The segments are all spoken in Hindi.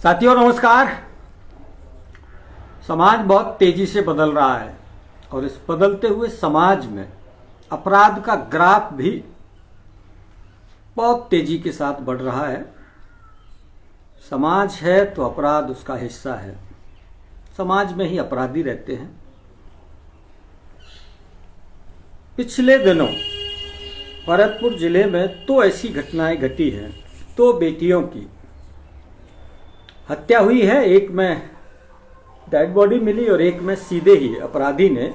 साथियों नमस्कार। समाज बहुत तेजी से बदल रहा है और इस बदलते हुए समाज में अपराध का ग्राफ भी बहुत तेजी के साथ बढ़ रहा है। समाज है तो अपराध उसका हिस्सा है। समाज में ही अपराधी रहते हैं। पिछले दिनों भरतपुर जिले में तो ऐसी घटनाएं घटी हैं, तो बेटियों की हत्या हुई है। एक में डेड बॉडी मिली और एक में सीधे ही अपराधी ने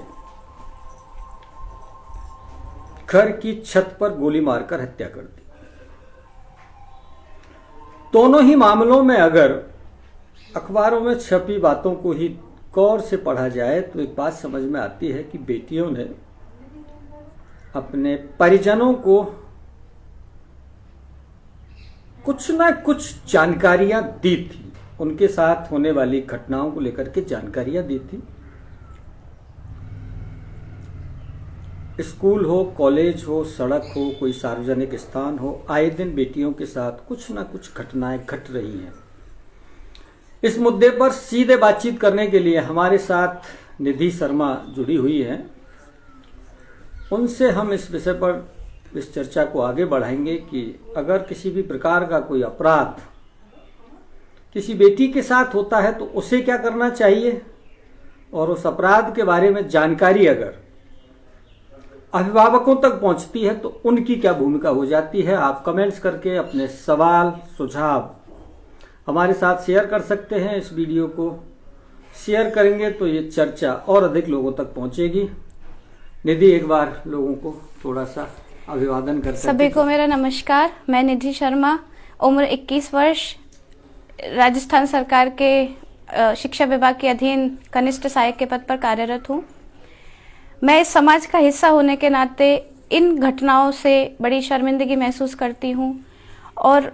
घर की छत पर गोली मारकर हत्या कर दी। दोनों ही मामलों में अगर अखबारों में छपी बातों को ही गौर से पढ़ा जाए तो एक बात समझ में आती है कि बेटियों ने अपने परिजनों को कुछ ना कुछ जानकारियां दी थी। उनके साथ होने वाली घटनाओं को लेकर के जानकारियां दी थी। स्कूल हो, कॉलेज हो, सड़क हो, कोई सार्वजनिक स्थान हो, आए दिन बेटियों के साथ कुछ ना कुछ घटनाएं घट रही हैं। इस मुद्दे पर सीधे बातचीत करने के लिए हमारे साथ निधि शर्मा जुड़ी हुई हैं। उनसे हम इस विषय पर इस चर्चा को आगे बढ़ाएंगे कि अगर किसी भी प्रकार का कोई अपराध किसी बेटी के साथ होता है तो उसे क्या करना चाहिए, और उस अपराध के बारे में जानकारी अगर अभिभावकों तक पहुंचती है तो उनकी क्या भूमिका हो जाती है। आप कमेंट्स करके अपने सवाल सुझाव हमारे साथ शेयर कर सकते हैं। इस वीडियो को शेयर करेंगे तो ये चर्चा और अधिक लोगों तक पहुंचेगी। निधि, एक बार लोगों को थोड़ा सा अभिवादन कर सकते हैं। सभी को मेरा नमस्कार। मैं निधि शर्मा, उम्र 21 वर्ष, राजस्थान सरकार के शिक्षा विभाग के अधीन कनिष्ठ सहायक के पद पर कार्यरत हूँ। मैं इस समाज का हिस्सा होने के नाते इन घटनाओं से बड़ी शर्मिंदगी महसूस करती हूँ और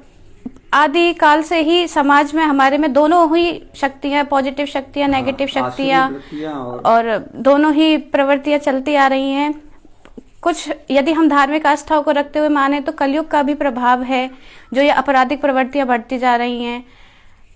आदि काल से ही समाज में हमारे में दोनों ही शक्तियाँ, पॉजिटिव शक्तियाँ, नेगेटिव शक्तियाँ और दोनों ही प्रवृत्तियाँ चलती आ रही हैं। कुछ यदि हम धार्मिक आस्थाओं को रखते हुए माने तो कलयुग का भी प्रभाव है, जो ये आपराधिक प्रवृत्तियां बढ़ती जा रही हैं।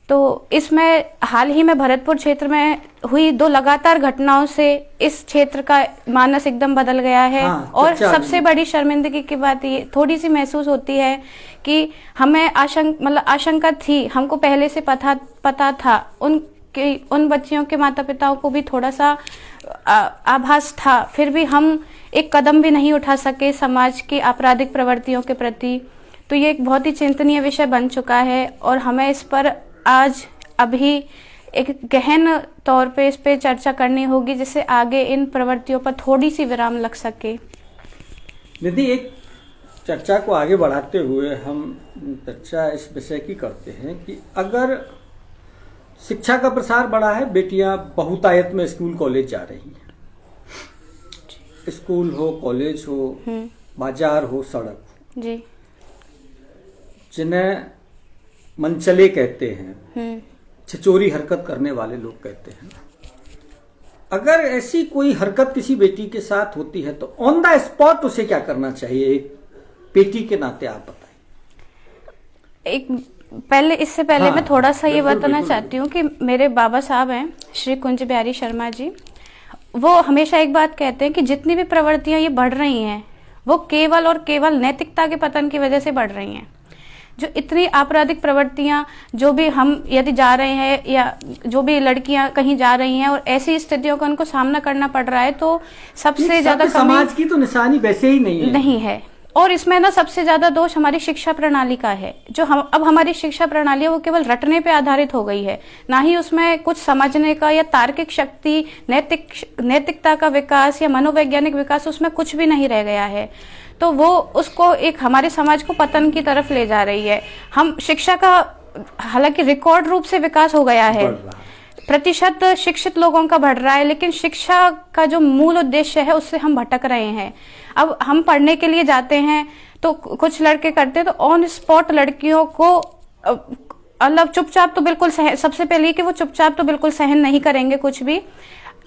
तो इसमें हाल ही में भरतपुर क्षेत्र में हुई 2 लगातार घटनाओं से इस क्षेत्र का मानस एकदम बदल गया है। और सबसे बड़ी शर्मिंदगी की बात ये थोड़ी सी महसूस होती है कि हमें आशंका थी, हमको पहले से पता था, उन बच्चियों के माता पिताओं को भी थोड़ा सा आभास था, फिर भी हम एक कदम भी नहीं उठा सके समाज की आपराधिक प्रवृत्तियों के प्रति। तो ये एक बहुत ही चिंतनीय विषय बन चुका है और हमें इस पर आज अभी एक गहन तौर पे इस पे चर्चा करनी होगी, जिससे आगे इन प्रवृत्तियों पर थोड़ी सी विराम लग सके। निधि, एक चर्चा को आगे बढ़ाते हुए हम चर्चा इस विषय की करते हैं कि अगर शिक्षा का प्रसार बढ़ा है, बेटियां बहुतायत में स्कूल कॉलेज जा रही हैं, स्कूल हो, कॉलेज हो, बाजार हो, सड़क जी, जिन्हें मनचले कहते हैं, छिचोरी हरकत करने वाले लोग कहते हैं। अगर ऐसी कोई हरकत किसी बेटी के साथ होती है तो ऑन द स्पॉट उसे क्या करना चाहिए, एक बेटी के नाते आप बताएं। इससे पहले मैं थोड़ा सा ये बताना चाहती हूँ कि मेरे बाबा साहब हैं श्री कुंज बिहारी शर्मा जी, वो हमेशा एक बात कहते हैं कि जितनी भी प्रवृत्तियां ये बढ़ रही हैं वो केवल और केवल नैतिकता के पतन की वजह से बढ़ रही हैं। जो इतनी आपराधिक प्रवृत्तियां, जो भी हम यदि जा रहे हैं या जो भी लड़कियां कहीं जा रही हैं और ऐसी स्थितियों का उनको सामना करना पड़ रहा है, तो सबसे ज्यादा समाज की तो निशानी वैसे ही नहीं है। और इसमें ना सबसे ज्यादा दोष हमारी शिक्षा प्रणाली का है। जो अब हमारी शिक्षा प्रणाली है वो केवल रटने पे आधारित हो गई है, ना ही उसमें कुछ समझने का या तार्किक शक्ति, नैतिकता का विकास या मनोवैज्ञानिक विकास, उसमें कुछ भी नहीं रह गया है। तो वो उसको एक हमारे समाज को पतन की तरफ ले जा रही है। हम शिक्षा का हालांकि रिकॉर्ड रूप से विकास हो गया है, प्रतिशत शिक्षित लोगों का बढ़ रहा है, लेकिन शिक्षा का जो मूल उद्देश्य है उससे हम भटक रहे हैं। अब हम पढ़ने के लिए जाते हैं तो कुछ लड़के करते हैं तो ऑन स्पॉट लड़कियों को चुपचाप तो बिल्कुल सबसे पहले कि वो चुपचाप तो बिल्कुल सहन नहीं करेंगे कुछ भी।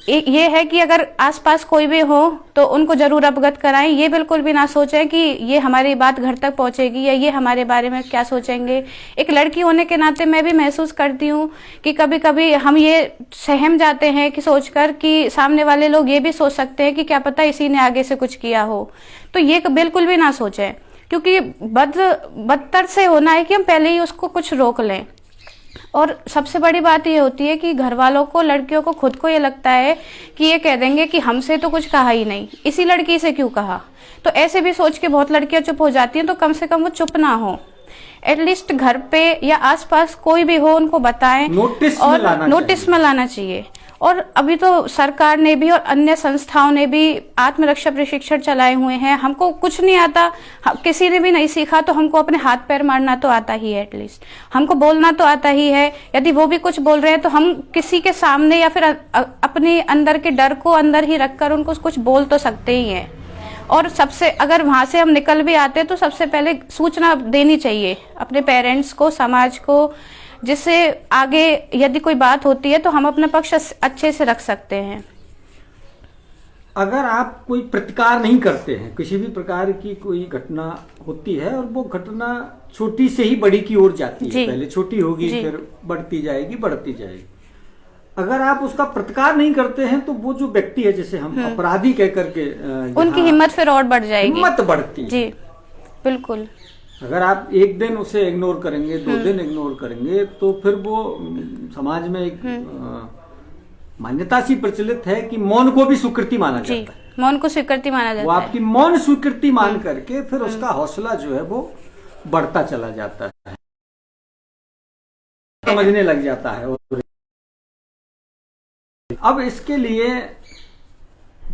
एक ये है कि अगर आसपास कोई भी हो तो उनको जरूर अवगत कराएं। ये बिल्कुल भी ना सोचें कि ये हमारी बात घर तक पहुंचेगी या ये हमारे बारे में क्या सोचेंगे। एक लड़की होने के नाते मैं भी महसूस करती हूँ कि कभी कभी हम ये सहम जाते हैं कि सोचकर कि सामने वाले लोग ये भी सोच सकते हैं कि क्या पता इसी ने आगे से कुछ किया हो। तो ये बिल्कुल भी ना सोचें, क्योंकि बदतर से होना है कि हम पहले ही उसको कुछ रोक लें। और सबसे बड़ी बात ये होती है कि घर वालों को, लड़कियों को खुद को ये लगता है कि ये कह देंगे कि हमसे तो कुछ कहा ही नहीं, इसी लड़की से क्यों कहा। तो ऐसे भी सोच के बहुत लड़कियां चुप हो जाती हैं। तो कम से कम वो चुप ना हो, एटलीस्ट घर पे या आसपास कोई भी हो उनको बताएं, नोटिस में लाना चाहिए। और अभी तो सरकार ने भी और अन्य संस्थाओं ने भी आत्मरक्षा प्रशिक्षण चलाए हुए हैं। हमको कुछ नहीं आता, किसी ने भी नहीं सीखा, तो हमको अपने हाथ पैर मारना तो आता ही है, एटलीस्ट हमको बोलना तो आता ही है। यदि वो भी कुछ बोल रहे हैं तो हम किसी के सामने या फिर अपने अंदर के डर को अंदर ही रखकर उनको कुछ बोल तो सकते ही हैं। और सबसे, अगर वहां से हम निकल भी आते तो सबसे पहले सूचना देनी चाहिए अपने पेरेंट्स को, समाज को, जिससे आगे यदि कोई बात होती है तो हम अपना पक्ष अच्छे से रख सकते हैं। अगर आप कोई प्रतिकार नहीं करते हैं, किसी भी प्रकार की कोई घटना होती है और वो घटना छोटी से ही बड़ी की ओर जाती है, पहले छोटी होगी फिर बढ़ती जाएगी। अगर आप उसका प्रतिकार नहीं करते हैं तो वो जो व्यक्ति है, जिसे हम अपराधी कह करके, उनकी हिम्मत फिर और बढ़ जाएगी, हिम्मत बढ़ती है। जी बिल्कुल। अगर आप एक दिन उसे इग्नोर करेंगे, 2 दिन इग्नोर करेंगे, तो फिर वो समाज में एक मान्यता सी प्रचलित है कि मौन को भी स्वीकृति माना जाता है। मौन को स्वीकृति माना जाता है। वो आपकी मौन स्वीकृति मान करके फिर उसका हौसला जो है वो बढ़ता चला जाता है, समझने लग जाता है। अब इसके लिए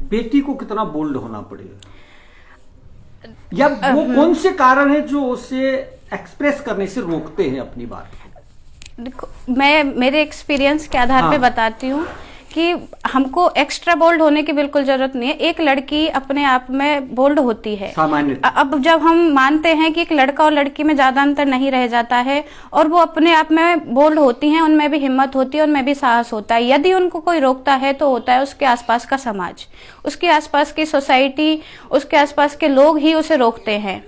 बेटी को कितना बोल्ड होना पड़ेगा, या वो कौन से कारण है जो उसे एक्सप्रेस करने से रोकते हैं अपनी बात? देखो, मैं मेरे एक्सपीरियंस के आधार पे बताती हूँ कि हमको एक्स्ट्रा बोल्ड होने की बिल्कुल जरूरत नहीं है। एक लड़की अपने आप में बोल्ड होती है सामान्य। अब जब हम मानते हैं कि एक लड़का और लड़की में ज्यादा अंतर नहीं रह जाता है और वो अपने आप में बोल्ड होती हैं, उनमें भी हिम्मत होती है, उनमें भी साहस होता है। यदि उनको कोई रोकता है तो होता है उसके आसपास का समाज, उसके आसपास की सोसाइटी, उसके आसपास के लोग ही उसे रोकते हैं।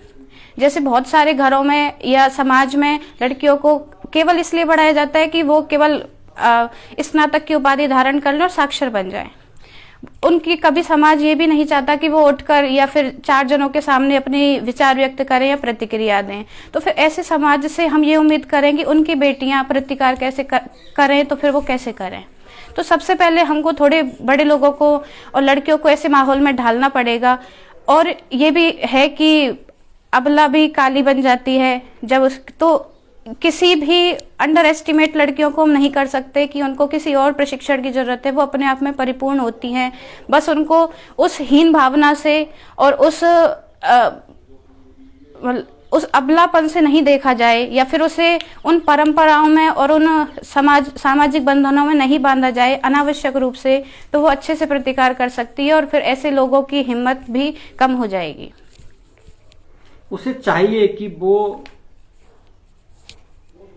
जैसे बहुत सारे घरों में या समाज में लड़कियों को केवल इसलिए बढ़ाया जाता है कि वो केवल स्नातक की उपाधि धारण कर लें और साक्षर बन जाएं। उनकी कभी समाज ये भी नहीं चाहता कि वो उठकर या फिर 4 जनों के सामने अपनी विचार व्यक्त करें या प्रतिक्रिया दें। तो फिर ऐसे समाज से हम ये उम्मीद करें कि उनकी बेटियां प्रतिकार कैसे करें, तो फिर वो कैसे करें। तो सबसे पहले हमको थोड़े बड़े लोगों को और लड़कियों को ऐसे माहौल में ढालना पड़ेगा। और ये भी है कि अबला भी काली बन जाती है जब तो किसी भी अंडर एस्टिमेट लड़कियों को हम नहीं कर सकते कि उनको किसी और प्रशिक्षण की जरूरत है। वो अपने आप में परिपूर्ण होती हैं, बस उनको उस हीन भावना से और उस अबलापन से नहीं देखा जाए, या फिर उसे उन परंपराओं में और उन सामाजिक बंधनों में नहीं बांधा जाए अनावश्यक रूप से, तो वो अच्छे से प्रतिकार कर सकती है और फिर ऐसे लोगों की हिम्मत भी कम हो जाएगी। उसे चाहिए कि वो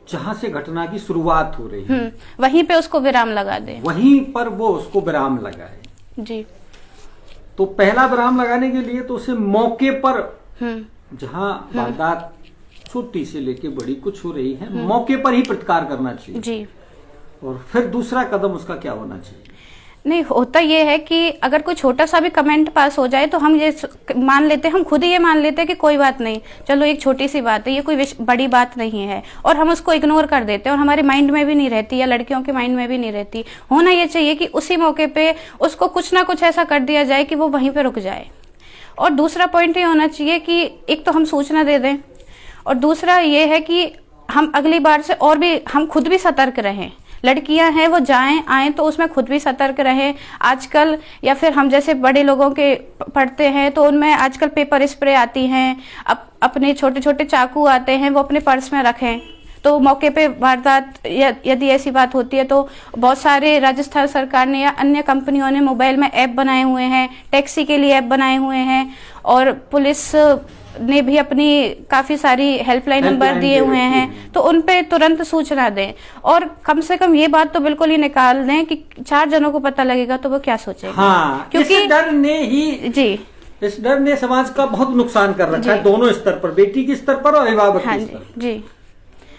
जहां से घटना की शुरुआत हो रही है वहीं पे उसको विराम लगा दे, वहीं पर वो उसको विराम लगाए। जी। तो पहला विराम लगाने के लिए तो उसे मौके पर, जहां वारदात छोटी से लेके बड़ी कुछ हो रही है, मौके पर ही प्रतिकार करना चाहिए। जी। और फिर दूसरा कदम उसका क्या होना चाहिए? नहीं, होता ये है कि अगर कोई छोटा सा भी कमेंट पास हो जाए तो हम ये मान लेते हैं, हम खुद ही ये मान लेते हैं कि कोई बात नहीं, चलो एक छोटी सी बात है, ये कोई बड़ी बात नहीं है, और हम उसको इग्नोर कर देते हैं और हमारे माइंड में भी नहीं रहती या लड़कियों के माइंड में भी नहीं रहती। होना ये चाहिए कि उसी मौके पे उसको कुछ ना कुछ ऐसा कर दिया जाए कि वो वहीं पे रुक जाए। और दूसरा पॉइंट ये होना चाहिए कि एक तो हम सूचना दे दें, और दूसरा ये है कि हम अगली बार से और भी हम खुद भी सतर्क रहें। लड़कियां हैं वो जाएं आए तो उसमें खुद भी सतर्क रहें। आजकल या फिर हम जैसे बड़े लोगों के पढ़ते हैं तो उनमें आजकल पेपर स्प्रे आती हैं, अपने छोटे छोटे चाकू आते हैं, वो अपने पर्स में रखें। तो मौके पे वारदात यदि ऐसी बात होती है तो बहुत सारे राजस्थान सरकार ने या अन्य कंपनियों ने मोबाइल में ऐप बनाए हुए हैं, टैक्सी के लिए ऐप बनाए हुए हैं, और पुलिस ने भी अपनी काफी सारी हेल्पलाइन नंबर दिए हुए हैं, तो उन पे तुरंत सूचना दें। और कम से कम ये बात तो बिल्कुल ही निकाल दें कि 4 जनों को पता लगेगा तो वो क्या सोचेंगे। हाँ, क्योंकि इस डर ने ही जी इस डर ने समाज का बहुत नुकसान कर रखा है, दोनों स्तर पर, बेटी के स्तर पर और अभिभावक हाँ के स्तर पर। जी,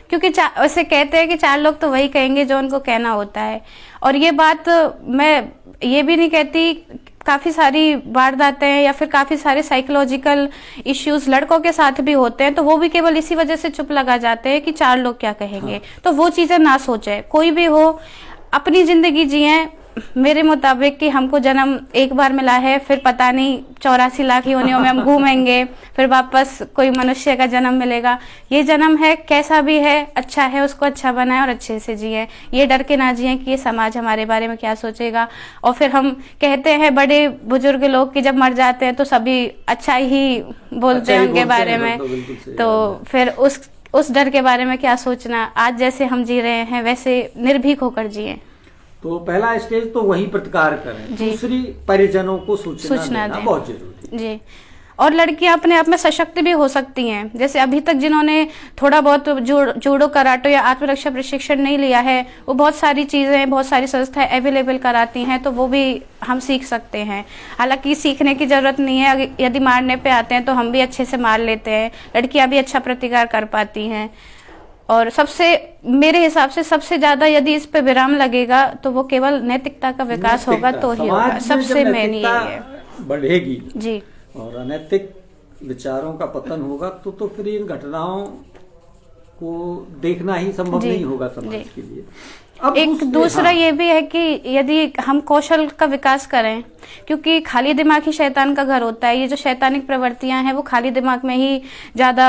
क्योंकि वैसे कहते हैं कि 4 लोग तो वही कहेंगे जो उनको कहना होता है। और ये बात मैं ये भी नहीं कहती, काफी सारी वारदातें या फिर काफी सारे साइकोलॉजिकल इश्यूज लड़कों के साथ भी होते हैं, तो वो भी केवल इसी वजह से चुप लगा जाते हैं कि 4 लोग क्या कहेंगे। तो वो चीजें ना सोचे, कोई भी हो अपनी जिंदगी जिए मेरे मुताबिक कि हमको जन्म एक बार मिला है, फिर पता नहीं 84 लाख योनियों में हम घूमेंगे, फिर वापस कोई मनुष्य का जन्म मिलेगा। ये जन्म है, कैसा भी है, अच्छा है, उसको अच्छा बनाए और अच्छे से जिए। ये डर के ना जिए कि ये समाज हमारे बारे में क्या सोचेगा। और फिर हम कहते हैं बड़े बुजुर्ग लोग कि जब मर जाते हैं तो सभी अच्छा ही बोलते हैं उनके बारे में, तो फिर उस डर के बारे में क्या सोचना। आज जैसे हम जी रहे हैं वैसे निर्भीक होकर जिए। तो पहला स्टेज तो वही प्रतिकार करें, दूसरी परिजनों को सूचना देना बहुत जरूरी जी। और लड़कियां अपने आप में सशक्त भी हो सकती हैं। जैसे अभी तक जिन्होंने थोड़ा बहुत जूडो कराटे या आत्मरक्षा प्रशिक्षण नहीं लिया है, वो बहुत सारी चीजें, बहुत सारी संस्थाएं अवेलेबल कराती हैं, तो वो भी हम सीख सकते हैं। हालांकि सीखने की जरूरत नहीं है, यदि मारने पे आते हैं तो हम भी अच्छे से मार लेते हैं, लड़कियां भी अच्छा प्रतिकार कर पाती हैं। और सबसे मेरे हिसाब से सबसे ज्यादा यदि इस पे विराम लगेगा तो वो केवल नैतिकता का विकास होगा तो ही होगा। सबसे मेन ये है बढ़ेगी जी, और अनैतिक विचारों का पतन होगा तो फिर इन घटनाओं को देखना ही संभव नहीं होगा समाज के लिए। अब एक दूसरा ये भी है कि यदि हम कौशल का विकास करें, क्योंकि खाली दिमाग ही शैतान का घर होता है। ये जो शैतानिक प्रवृत्तियां हैं वो खाली दिमाग में ही ज्यादा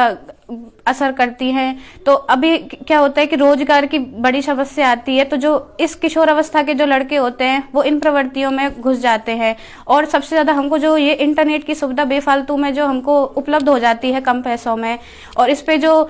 असर करती हैं। तो अभी क्या होता है कि रोजगार की बड़ी समस्या आती है, तो जो इस किशोर अवस्था के जो लड़के होते हैं वो इन प्रवृत्तियों में घुस जाते हैं। और सबसे ज्यादा हमको जो ये इंटरनेट की सुविधा बेफालतू में जो हमको उपलब्ध हो जाती है कम पैसों में, और इस पे जो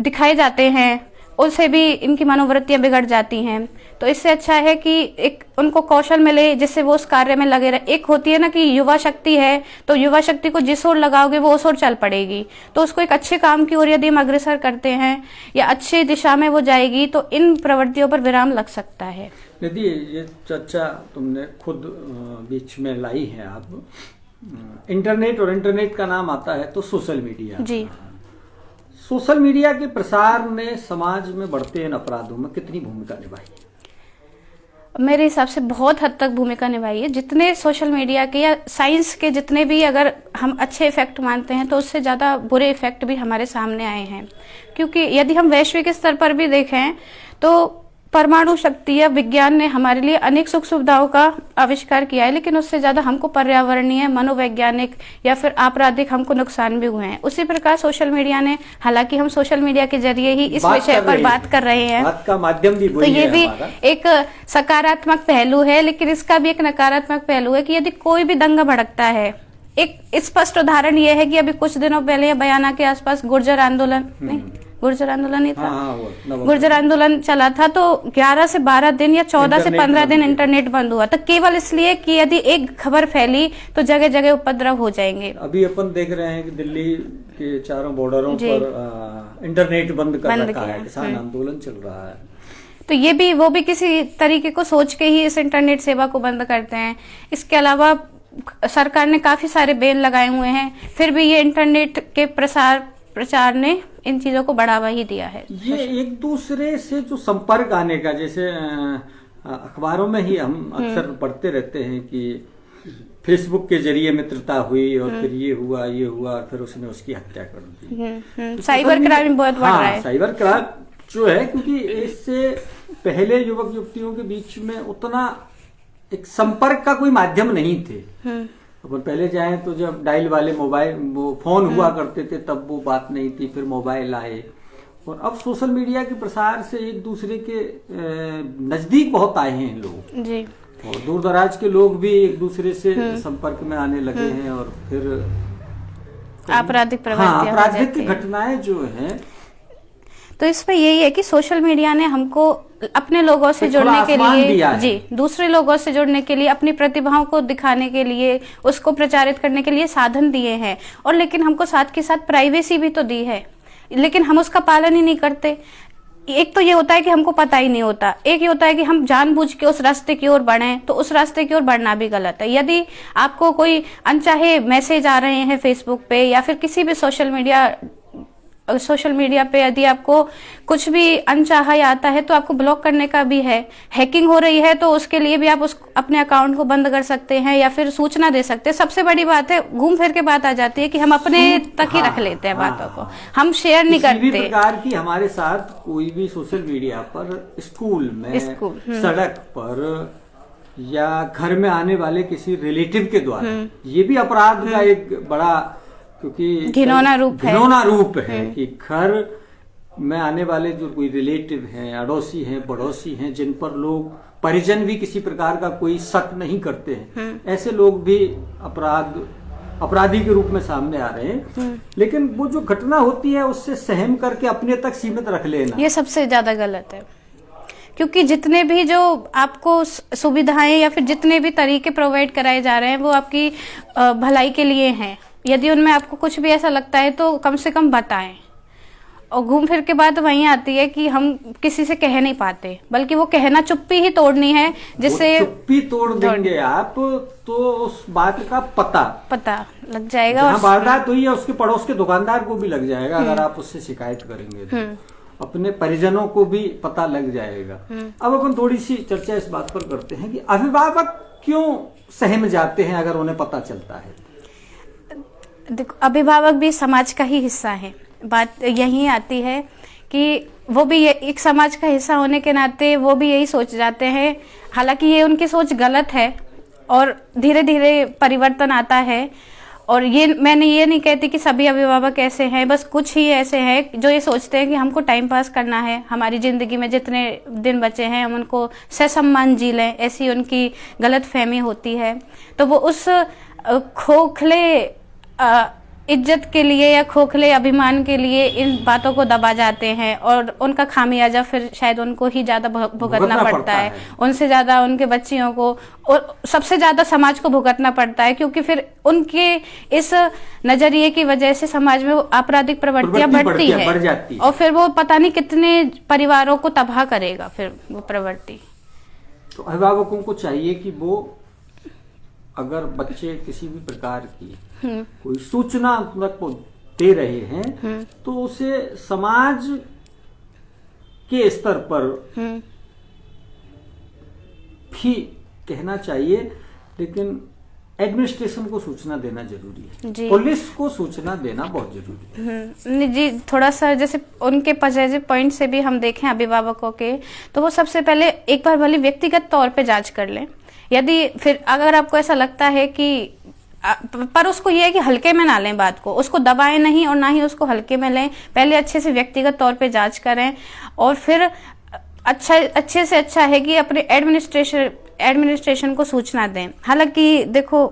दिखाए जाते हैं उससे भी इनकी मनोवृत्तियां बिगड़ जाती हैं। तो इससे अच्छा है कि एक उनको कौशल मिले जिससे वो उस कार्य में लगे रहे। एक होती है ना कि युवा शक्ति है, तो युवा शक्ति को जिस ओर लगाओगे वो उस ओर चल पड़ेगी। तो उसको एक अच्छे काम की ओर यदि हम अग्रसर करते हैं या अच्छी दिशा में वो जाएगी तो इन प्रवृत्तियों पर विराम लग सकता है। यदि ये चर्चा तुमने खुद बीच में लाई है, आप इंटरनेट और इंटरनेट का नाम आता है तो सोशल मीडिया जी, सोशल मीडिया के प्रसार ने समाज में बढ़ते इन अपराधों में कितनी भूमिका निभाई है? मेरे हिसाब से बहुत हद तक भूमिका निभाई है। जितने सोशल मीडिया के या साइंस के जितने भी अगर हम अच्छे इफेक्ट मानते हैं तो उससे ज्यादा बुरे इफेक्ट भी हमारे सामने आए हैं। क्योंकि यदि हम वैश्विक स्तर पर भी देखें तो परमाणु शक्ति या विज्ञान ने हमारे लिए अनेक सुख सुविधाओं का आविष्कार किया है, लेकिन उससे ज्यादा हमको पर्यावरणीय, मनोवैज्ञानिक या फिर आपराधिक हमको नुकसान भी हुए हैं। उसी प्रकार सोशल मीडिया ने, हालांकि हम सोशल मीडिया के जरिए ही इस विषय पर बात कर रहे हैं, बात का माध्यम भी तो ये भी एक सकारात्मक पहलू है। लेकिन इसका भी एक नकारात्मक पहलू है कि यदि कोई भी दंगा भड़कता है, एक स्पष्ट उदाहरण ये है कि अभी कुछ दिनों पहले बयाना के आसपास गुर्जर आंदोलन ही था, गुर्जर आंदोलन चला था, तो 11 से 12 दिन या 14 से 15 दिन इंटरनेट बंद हुआ था, केवल इसलिए कि यदि एक खबर फैली तो जगह जगह उपद्रव हो जाएंगे। अभी अपन देख रहे हैं कि दिल्ली के चारों बॉर्डरों पर इंटरनेट बंद कर रखा है, किसान आंदोलन चल रहा है। तो ये भी वो भी किसी तरीके को सोच के ही इस इंटरनेट सेवा को बंद करते हैं। इसके अलावा सरकार ने काफी सारे बैन लगाए हुए हैं, फिर भी ये इंटरनेट के प्रचार ने इन चीजों को बढ़ावा ही दिया है। ये एक दूसरे से जो संपर्क आने का, जैसे अखबारों में ही हम अक्सर पढ़ते रहते हैं कि फेसबुक के जरिए मित्रता हुई और फिर ये हुआ और फिर उसने उसकी हत्या कर दी। साइबर क्राइम बहुत बढ़ रहा है। साइबर क्राइम जो है, क्योंकि इससे पहले युवक युवतियों के बीच में उतना एक संपर्क का कोई माध्यम नहीं थे। अपन पहले जाएं तो जब डायल वाले मोबाइल वो फोन हुआ करते थे तब वो बात नहीं थी, फिर मोबाइल आए, और अब सोशल मीडिया के प्रसार से एक दूसरे के नजदीक बहुत आए हैं लोग जी, और दूर दराज के लोग भी एक दूसरे से संपर्क में आने लगे हैं, और फिर आपराधिक घटनाएं जो हैं। तो इसमें यही है कि सोशल मीडिया ने हमको अपने लोगों से एक जुड़ने खुला के आसमान लिए, दिया है। जी, दूसरे लोगों से जुड़ने के लिए, अपनी प्रतिभाओं को दिखाने के लिए, उसको प्रचारित करने के लिए साधन दिए हैं। और लेकिन हमको साथ के साथ प्राइवेसी भी तो दी है, लेकिन हम उसका पालन ही नहीं करते। एक तो ये होता है कि हमको पता ही नहीं होता, एक ये होता है कि हम जानबूझ के उस रास्ते की ओर बढ़े, तो उस रास्ते की ओर बढ़ना भी गलत है। यदि आपको कोई अनचाहे मैसेज आ रहे हैं फेसबुक पे या फिर किसी भी सोशल मीडिया पे, यदि आपको कुछ भी अनचाहा आता है तो आपको ब्लॉक करने का भी है। हैकिंग हो रही है तो उसके लिए भी आप अपने अकाउंट को बंद कर सकते हैं या फिर सूचना दे सकते हैं। सबसे बड़ी बात है, घूम फिर के बात आ जाती है कि हम अपने तक ही रख लेते हैं बातों को, हम शेयर नहीं करते। किसी भी प्रकार की हमारे साथ कोई भी सोशल मीडिया पर, स्कूल में, सड़क पर या घर में आने वाले किसी रिलेटिव के द्वारा, ये भी अपराध का एक बड़ा, क्योंकि घिनौना रूप है कि घर में आने वाले जो कोई रिलेटिव हैं, अड़ोसी हैं, पड़ोसी हैं, जिन पर लोग परिजन भी किसी प्रकार का कोई शक नहीं करते हैं, ऐसे लोग भी अपराधी के रूप में सामने आ रहे हैं। लेकिन वो जो घटना होती है उससे सहम करके अपने तक सीमित रख लेना, ये सबसे ज्यादा गलत है। क्योंकि जितने भी जो आपको सुविधाएं या फिर जितने भी तरीके प्रोवाइड कराए जा रहे हैं वो आपकी भलाई के लिए हैं। यदि उनमें आपको कुछ भी ऐसा लगता है तो कम से कम बताएं। और घूम फिर के बात वहीं आती है कि हम किसी से कह नहीं पाते, बल्कि वो कहना, चुप्पी ही तोड़नी है, जिससे चुप्पी तोड़ देंगे आप तो उस बात का पता लग जाएगा। जहाँ वारदात हुई है उसके पड़ोस के दुकानदार को भी लग जाएगा अगर आप उससे शिकायत करेंगे तो। अपने परिजनों को भी पता लग जाएगा। अब अपन थोड़ी सी चर्चा इस बात पर करते हैं कि अभिभावक क्यों सहम जाते हैं अगर उन्हें पता चलता है। देखो, अभिभावक भी समाज का ही हिस्सा है। बात यही आती है कि वो भी एक समाज का हिस्सा होने के नाते वो भी यही सोच जाते हैं। हालांकि ये उनकी सोच गलत है और धीरे धीरे परिवर्तन आता है। और मैंने ये नहीं कहती कि सभी अभिभावक ऐसे हैं, बस कुछ ही ऐसे हैं जो ये सोचते हैं कि हमको टाइम पास करना है, हमारी जिंदगी में जितने दिन बचे हैं हम उनको ससम्मान जी लें, ऐसी उनकी गलत फहमी होती है। तो वो उस खोखले इज्जत के लिए या खोखले अभिमान के लिए इन बातों को दबा जाते हैं और उनका खामियाजा फिर शायद उनको ही ज्यादा भुगतना पड़ता है। उनसे ज्यादा उनके बच्चियों को और सबसे ज्यादा समाज को भुगतना पड़ता है, क्योंकि फिर उनके इस नजरिए की वजह से समाज में आपराधिक प्रवृत्तियां बढ़ती है और फिर वो पता नहीं कितने परिवारों को तबाह करेगा फिर वो प्रवृत्ति। तो अभिभावकों को चाहिए कि वो अगर बच्चे किसी भी प्रकार की कोई सूचना दे रहे हैं तो उसे समाज के स्तर पर भी कहना चाहिए, लेकिन एडमिनिस्ट्रेशन को सूचना देना जरूरी है, पुलिस को सूचना देना बहुत जरूरी है। जी, थोड़ा सा जैसे उनके पॉजिटिव पॉइंट से भी हम देखें अभिभावकों के, तो वो सबसे पहले एक बार भले व्यक्तिगत तौर पे जांच कर लें। यदि फिर अगर आपको ऐसा लगता है कि पर उसको ये है कि हल्के में ना लें बात को, उसको दबाएं नहीं और ना ही उसको हल्के में लें। पहले अच्छे से व्यक्तिगत तौर पे जांच करें और फिर अच्छे से अच्छा है कि अपने एडमिनिस्ट्रेशन को सूचना दें। हालांकि देखो,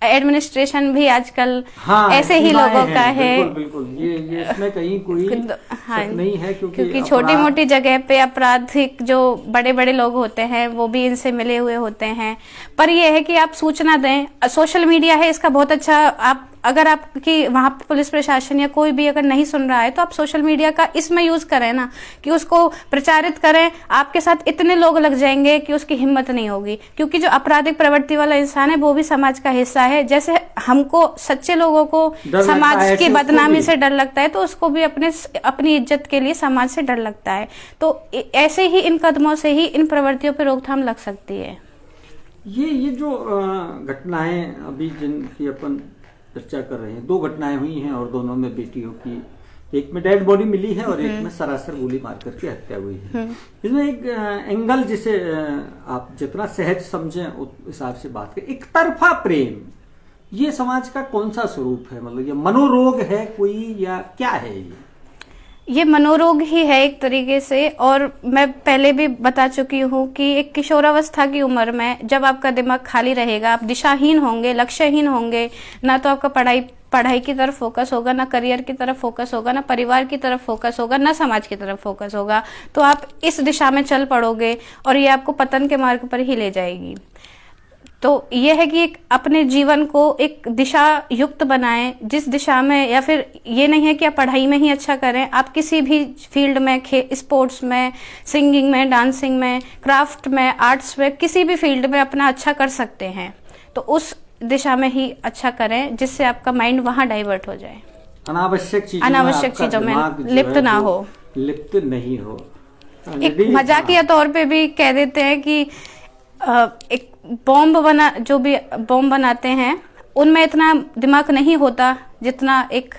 एडमिनिस्ट्रेशन भी आजकल ऐसे ही लोगों का है। बिल्कुल ये इसमें कहीं कोई शक नहीं है, क्योंकि छोटी मोटी जगह पे आपराधिक जो बड़े बड़े लोग होते हैं वो भी इनसे मिले हुए होते हैं। पर यह है कि आप सूचना दें। सोशल मीडिया है, इसका बहुत अच्छा, आप अगर आपकी वहां पे पुलिस प्रशासन या कोई भी अगर नहीं सुन रहा है तो आप सोशल मीडिया का इसमें यूज करें ना, कि उसको प्रचारित करें। आपके साथ इतने लोग लग जाएंगे कि उसकी हिम्मत नहीं होगी, क्योंकि जो आपराधिक प्रवृत्ति वाला इंसान है वो भी समाज का हिस्सा है। जैसे हमको सच्चे लोगों को समाज की बदनामी से डर लगता है, तो उसको भी अपनी इज्जत के लिए समाज से डर लगता है। तो ऐसे ही इन कदमों से ही इन प्रवृत्तियों पर रोकथाम लग सकती है। ये जो घटनाएं अभी जिनकी अपन चर्चा कर रहे हैं, दो घटनाएं हुई हैं और दोनों में बेटियों की, एक में डेड बॉडी मिली है और एक में सरासर गोली मार करके हत्या हुई है। इसमें एक एंगल जिसे आप जितना सहज समझें उस हिसाब से बात करें, एक तरफा प्रेम, ये समाज का कौन सा स्वरूप है? मतलब ये मनोरोग है कोई या क्या है? ये मनोरोग ही है एक तरीके से। और मैं पहले भी बता चुकी हूँ कि एक किशोरावस्था की उम्र में जब आपका दिमाग खाली रहेगा, आप दिशाहीन होंगे, लक्ष्यहीन होंगे, ना तो आपका पढ़ाई पढ़ाई की तरफ फोकस होगा, ना करियर की तरफ फोकस होगा, ना परिवार की तरफ फोकस होगा, ना समाज की तरफ फोकस होगा, तो आप इस दिशा में चल पड़ोगे और ये आपको पतन के मार्ग पर ही ले जाएगी। तो ये है कि एक अपने जीवन को एक दिशा युक्त बनाएं, जिस दिशा में, या फिर ये नहीं है कि आप पढ़ाई में ही अच्छा करें, आप किसी भी फील्ड में, स्पोर्ट्स में, सिंगिंग में, डांसिंग में, क्राफ्ट में, आर्ट्स में, किसी भी फील्ड में अपना अच्छा कर सकते हैं। तो उस दिशा में ही अच्छा करें जिससे आपका माइंड वहां डाइवर्ट हो जाए, अनावश्यक चीजों में लिप्त ना हो, लिप्त नहीं हो। एक मजाकिया तौर पे भी कह देते हैं कि एक जो भी बॉम्ब बनाते हैं उनमें इतना दिमाग नहीं होता जितना एक,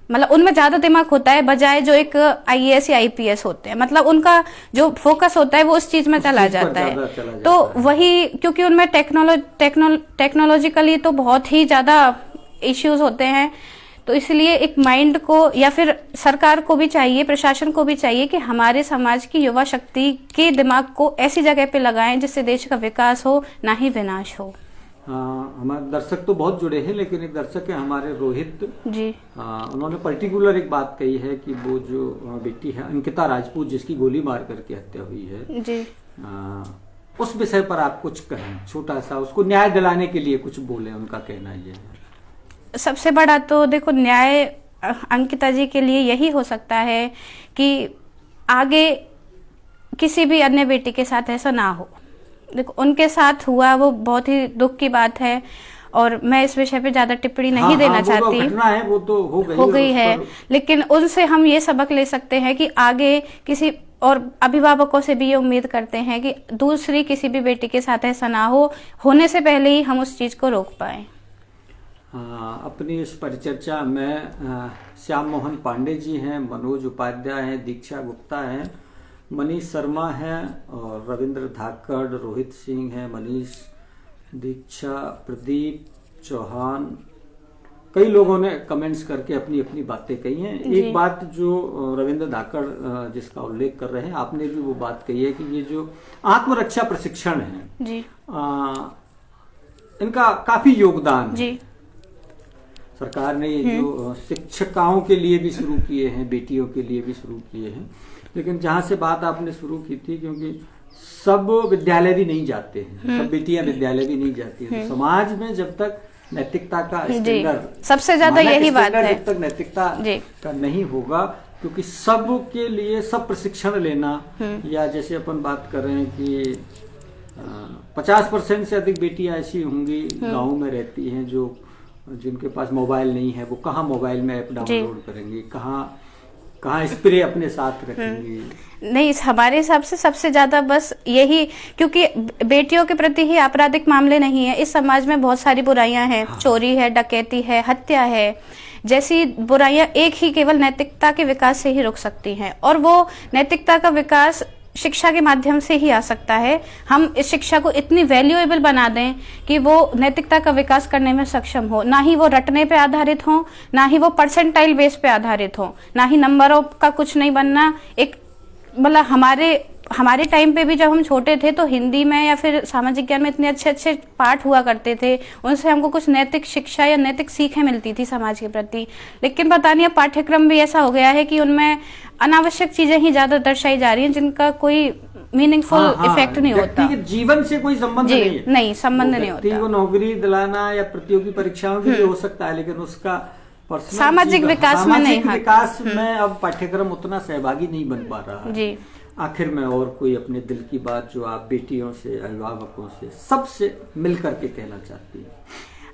मतलब उनमें ज्यादा दिमाग होता है बजाय जो एक IAS या IPS होते हैं, मतलब उनका जो फोकस होता है वो उस चीज में चला जाता है। तो वही, क्योंकि उनमें टेक्नोलॉजिकली तो बहुत ही ज्यादा इश्यूज होते हैं, तो इसलिए एक माइंड को, या फिर सरकार को भी चाहिए, प्रशासन को भी चाहिए कि हमारे समाज की युवा शक्ति के दिमाग को ऐसी जगह पे लगाएं जिससे देश का विकास हो, ना ही विनाश हो। हमारे दर्शक तो बहुत जुड़े हैं, लेकिन एक दर्शक है हमारे रोहित जी, उन्होंने पर्टिकुलर एक बात कही है कि वो जो बेटी है अंकिता राजपूत, जिसकी गोली मार करके हत्या हुई है जी, उस विषय पर आप कुछ कहें, छोटा सा उसको न्याय दिलाने के लिए कुछ बोले। उनका कहना ये है, सबसे बड़ा तो देखो न्याय अंकिता जी के लिए यही हो सकता है कि आगे किसी भी अन्य बेटी के साथ ऐसा ना हो। देखो उनके साथ हुआ वो बहुत ही दुख की बात है, और मैं इस विषय पे ज्यादा टिप्पणी नहीं देना चाहती, वो तो हो गई है, लेकिन उनसे हम ये सबक ले सकते हैं कि आगे किसी, और अभिभावकों से भी ये उम्मीद करते हैं कि दूसरी किसी भी बेटी के साथ ऐसा ना हो, होने से पहले ही हम उस चीज को रोक पाए। अपनी इस परिचर्चा में श्याम मोहन पांडे जी हैं, मनोज उपाध्याय हैं, दीक्षा गुप्ता हैं, मनीष शर्मा हैं, और रविंद्र धाकड़, रोहित सिंह हैं, मनीष दीक्षा, प्रदीप चौहान, कई लोगों ने कमेंट्स करके अपनी अपनी बातें कही हैं। एक बात जो रविंद्र धाकड़ जिसका उल्लेख कर रहे हैं, आपने भी वो बात कही है कि ये जो आत्मरक्षा प्रशिक्षण है जी, इनका काफी योगदान जी। सरकार ने ये जो शिक्षिकाओं के लिए भी शुरू किए हैं, बेटियों के लिए भी शुरू किए हैं, लेकिन जहां से बात आपने शुरू की थी, क्योंकि सब विद्यालय भी नहीं जाते हैं, सब बेटियां विद्यालय भी नहीं जाती हैं, तो समाज में जब तक नैतिकता का स्टैंडर्ड, सबसे ज्यादा यही बात है, जब तक नैतिकता का नहीं होगा, क्योंकि सब के लिए सब प्रशिक्षण लेना, या जैसे अपन बात कर रहे हैं कि 50% से अधिक बेटियां ऐसी होंगी गाँव में रहती हैं जो जिनके पास मोबाइल नहीं है, वो कहाँ मोबाइल में ऐप डाउनलोड करेंगे, कहाँ स्प्रे अपने साथ रखेंगे। नहीं, हमारे हिसाब से सबसे ज्यादा बस यही, क्योंकि बेटियों के प्रति ही आपराधिक मामले नहीं है, इस समाज में बहुत सारी बुराइयां हैं, चोरी है, डकैती है, हत्या है, जैसी बुराइयां एक ही केवल नैतिकता के विकास से ही रुक सकती हैं, और वो नैतिकता का विकास शिक्षा के माध्यम से ही आ सकता है। हम इस शिक्षा को इतनी वैल्यूएबल बना दें कि वो नैतिकता का विकास करने में सक्षम हो, ना ही वो रटने पे आधारित हो, ना ही वो परसेंटाइल बेस पे आधारित हो, ना ही नंबरों का कुछ नहीं बनना। एक मतलब हमारे टाइम पे भी जब हम छोटे थे तो हिंदी में या फिर सामाजिक ज्ञान में इतने अच्छे अच्छे पाठ हुआ करते थे, उनसे हमको कुछ नैतिक शिक्षा या नैतिक सीखें मिलती थी समाज के प्रति। लेकिन पता नहीं अब पाठ्यक्रम भी ऐसा हो गया है कि उनमें अनावश्यक चीजें ही ज्यादा दर्शाई जा रही हैं, जिनका कोई मीनिंगफुल इफेक्ट नहीं होता, जीवन से कोई संबंध नहीं संबंध नहीं होता। वो नौकरी दिलाना या प्रतियोगी परीक्षाओं के लिए हो सकता है, लेकिन उसका सामाजिक विकास में नहीं, विकास में अब पाठ्यक्रम उतना सहभागी नहीं बन पा रहा है जी। आखिर में और कोई अपने दिल की बात जो आप बेटियों से, अभिभावकों से, सबसे मिल करके कहना चाहती है?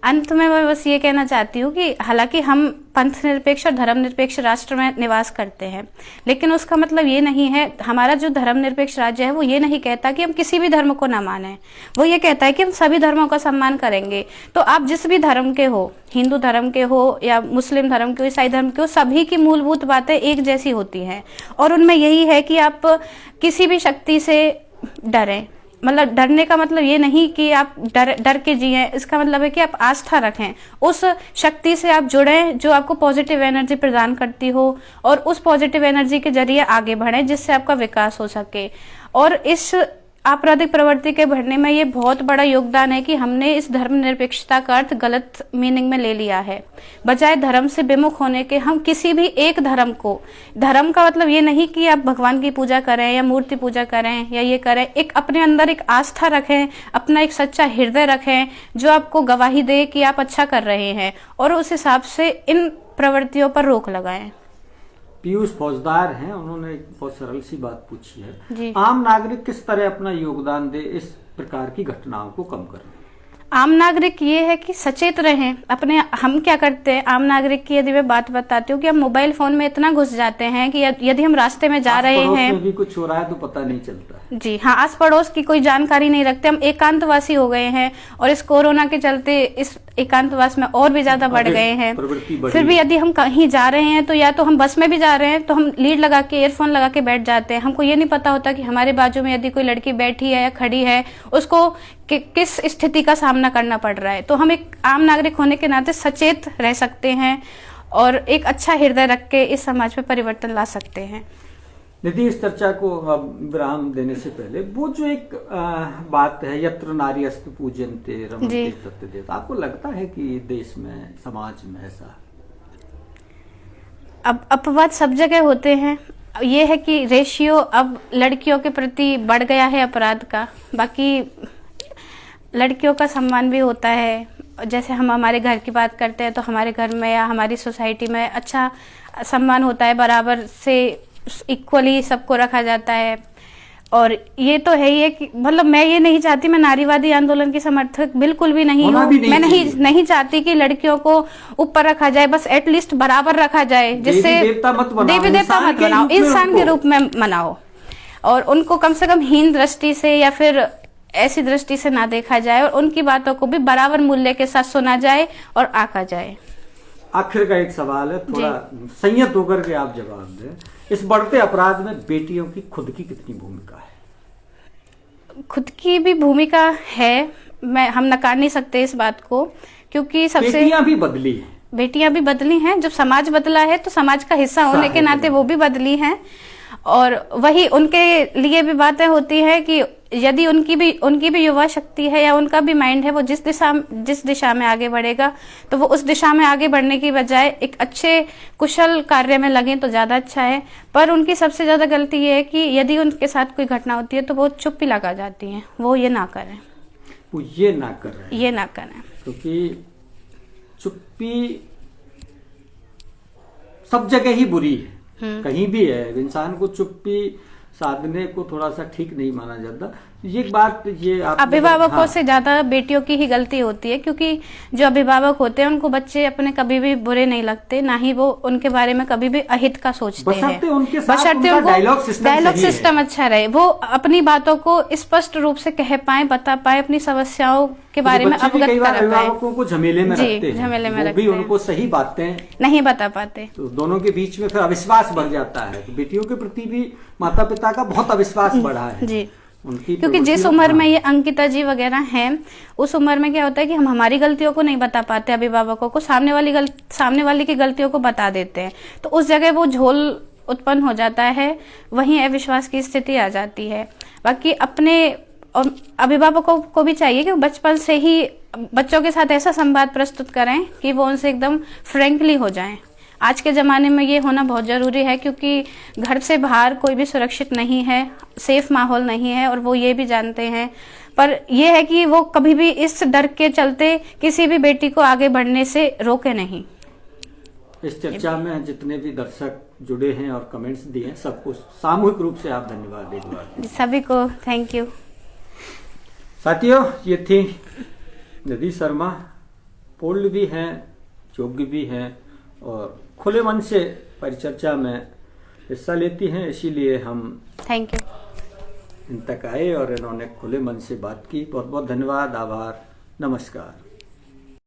अंत में मैं बस ये कहना चाहती हूँ कि हालांकि हम पंथ निरपेक्ष और धर्म निरपेक्ष राष्ट्र में निवास करते हैं, लेकिन उसका मतलब ये नहीं है, हमारा जो धर्म निरपेक्ष राज्य है वो ये नहीं कहता कि हम किसी भी धर्म को ना माने, वो ये कहता है कि हम सभी धर्मों का सम्मान करेंगे। तो आप जिस भी धर्म के हो, हिंदू धर्म के हो या मुस्लिम धर्म के हो, ईसाई धर्म के हो, सभी की मूलभूत बातें एक जैसी होती हैं, और उनमें यही है कि आप किसी भी शक्ति से डरें। मतलब डरने का मतलब ये नहीं कि आप डर के जिए, इसका मतलब है कि आप आस्था रखें, उस शक्ति से आप जुड़ें जो आपको पॉजिटिव एनर्जी प्रदान करती हो, और उस पॉजिटिव एनर्जी के जरिए आगे बढ़ें जिससे आपका विकास हो सके। और इस आपराधिक प्रवृत्ति के बढ़ने में ये बहुत बड़ा योगदान है कि हमने इस धर्मनिरपेक्षता का अर्थ गलत मीनिंग में ले लिया है। बजाय धर्म से विमुख होने के हम किसी भी एक धर्म को, धर्म का मतलब ये नहीं कि आप भगवान की पूजा करें या मूर्ति पूजा करें या ये करें, एक अपने अंदर एक आस्था रखें, अपना एक सच्चा हृदय रखें जो आपको गवाही दे कि आप अच्छा कर रहे हैं, और उस हिसाब से इन प्रवृत्तियों पर रोक लगाएं। पीयूष फौजदार हैं, उन्होंने एक बहुत सरल सी बात पूछी है जी। आम नागरिक किस तरह अपना योगदान दे इस प्रकार की घटनाओं को कम करने? आम नागरिक ये है कि सचेत रहें अपने। हम क्या करते हैं, आम नागरिक की यदि मैं बात बताती हूँ कि हम मोबाइल फोन में इतना घुस जाते हैं कि यदि हम रास्ते में जा रहे हैं, में भी कुछ हो रहा है तो पता नहीं चलता है। जी हाँ, आस पड़ोस की कोई जानकारी नहीं रखते। हम एकांतवासी हो गए हैं और इस कोरोना के चलते इस एकांतवास में और भी ज्यादा बढ़ गए हैं। फिर भी यदि हम कहीं जा रहे हैं तो या तो हम बस में भी जा रहे हैं तो हम लीड लगा के, ईयरफोन लगा के बैठ जाते हैं। हमको ये नहीं पता होता कि हमारे बाजू में यदि कोई लड़की बैठी है या खड़ी है, उसको किस स्थिति का सामना करना पड़ रहा है। तो हम एक आम नागरिक होने के नाते सचेत रह सकते हैं और एक अच्छा हृदय रख के इस समाज में परिवर्तन ला सकते हैं। निधि, इस चर्चा को विराम देने से पहले वो जो एक बात है, यत्र नार्यस्तु पूज्यन्ते रमन्ते तत्र देवता, आपको लगता है कि देश में, समाज में ऐसा? अब अपवाद सब जगह होते हैं। ये है कि रेशियो अब लड़कियों के प्रति बढ़ गया है अपराध का। बाकी लड़कियों का सम्मान भी होता है। जैसे हम हमारे घर की बात करते हैं तो हमारे घर में या हमारी सोसाइटी में अच्छा सम्मान होता है, बराबर से इक्वली सबको रखा जाता है। और ये तो है ही है कि मतलब मैं ये नहीं चाहती, मैं नारीवादी आंदोलन की समर्थक बिल्कुल भी नहीं हूँ। मैं नहीं चाहती कि लड़कियों को ऊपर रखा जाए, बस एटलीस्ट बराबर रखा जाए, जिससे देवी देवता मत बनाओ, इंसान के रूप में मनाओ, और उनको कम से कम हीन दृष्टि से या फिर ऐसी दृष्टि से ना देखा जाए, और उनकी बातों को भी बराबर मूल्य के साथ सुना जाए और आका जाए। आखिर का एक सवाल है, थोड़ा संयत होकर के आप जवाब दें। इस बढ़ते अपराध में बेटियों की खुद की कितनी भूमिका है? खुद की भी भूमिका है, हम नकार नहीं सकते इस बात को, क्योंकि सबसे बेटियां भी बदली हैं। बेटियां भी बदली हैं। जब समाज बदला है तो समाज का हिस्सा होने के नाते वो भी बदली हैं। और वही उनके लिए भी बातें होती है कि यदि उनकी भी युवा शक्ति है या उनका भी माइंड है, वो जिस दिशा में आगे बढ़ेगा तो वो उस दिशा में आगे बढ़ने की बजाय एक अच्छे कुशल कार्य में लगे तो ज्यादा अच्छा है। पर उनकी सबसे ज्यादा गलती ये है कि यदि उनके साथ कोई घटना होती है तो वो चुप्पी लगा जाती हैं। वो ये ना करें, ये ना करें, क्योंकि चुप्पी सब जगह ही बुरी है, कहीं भी है। इंसान को चुप्पी साधने को थोड़ा सा ठीक नहीं माना जाता। ये बात ये अभिभावकों से ज्यादा बेटियों की ही गलती होती है, क्योंकि जो अभिभावक होते हैं उनको बच्चे अपने कभी भी बुरे नहीं लगते, ना ही वो उनके बारे में कभी भी अहित का सोचते हैं। बशर्ते उनको डायलॉग सिस्टम अच्छा रहे, वो अपनी बातों को स्पष्ट रूप से कह पाए, बता पाए, अपनी समस्याओं के बारे में अवगत करा पाए। अभिभावकों को झमेले में रखते हैं, झमेले में रखते हैं, उनको सही बातें नहीं बता पाते, तो दोनों के बीच में फिर अविश्वास बढ़ जाता है। तो बेटियों के प्रति भी माता पिता का बहुत अविश्वास बढ़ा है जी। क्योंकि जिस उम्र में ये अंकिता जी वगैरह हैं, उस उम्र में क्या होता है कि हम हमारी गलतियों को नहीं बता पाते अभिभावकों को, सामने वाली की गलतियों को बता देते हैं, तो उस जगह वो झोल उत्पन्न हो जाता है, वहीं अविश्वास की स्थिति आ जाती है। बाकी अपने और अभिभावकों को भी चाहिए कि बचपन से ही बच्चों के साथ ऐसा संवाद प्रस्तुत करें कि वो उनसे एकदम फ्रेंकली हो जाएं। आज के ज़माने में ये होना बहुत ज़रूरी है, क्योंकि घर से बाहर कोई भी सुरक्षित नहीं है, सेफ माहौल नहीं है, और वो ये भी जानते हैं। पर ये है कि वो कभी भी इस डर के चलते किसी भी बेटी को आगे बढ़ने से रोके नहीं। इस चर्चा में जितने भी दर्शक जुड़े हैं और कमेंट्स दिए हैं, सबको सामूहिक रूप से आप धन्यवाद एक बार। सभी को थैंक यू। साथियों, ये थी निधि शर्मा, पूर्ण भी हैं, योग्य भी हैं और खुले मन से परिचर्चा में हिस्सा लेती हैं, इसीलिए हम थैंक यू इन तक आए और इन्होंने खुले मन से बात की। बहुत बहुत धन्यवाद, आभार, नमस्कार।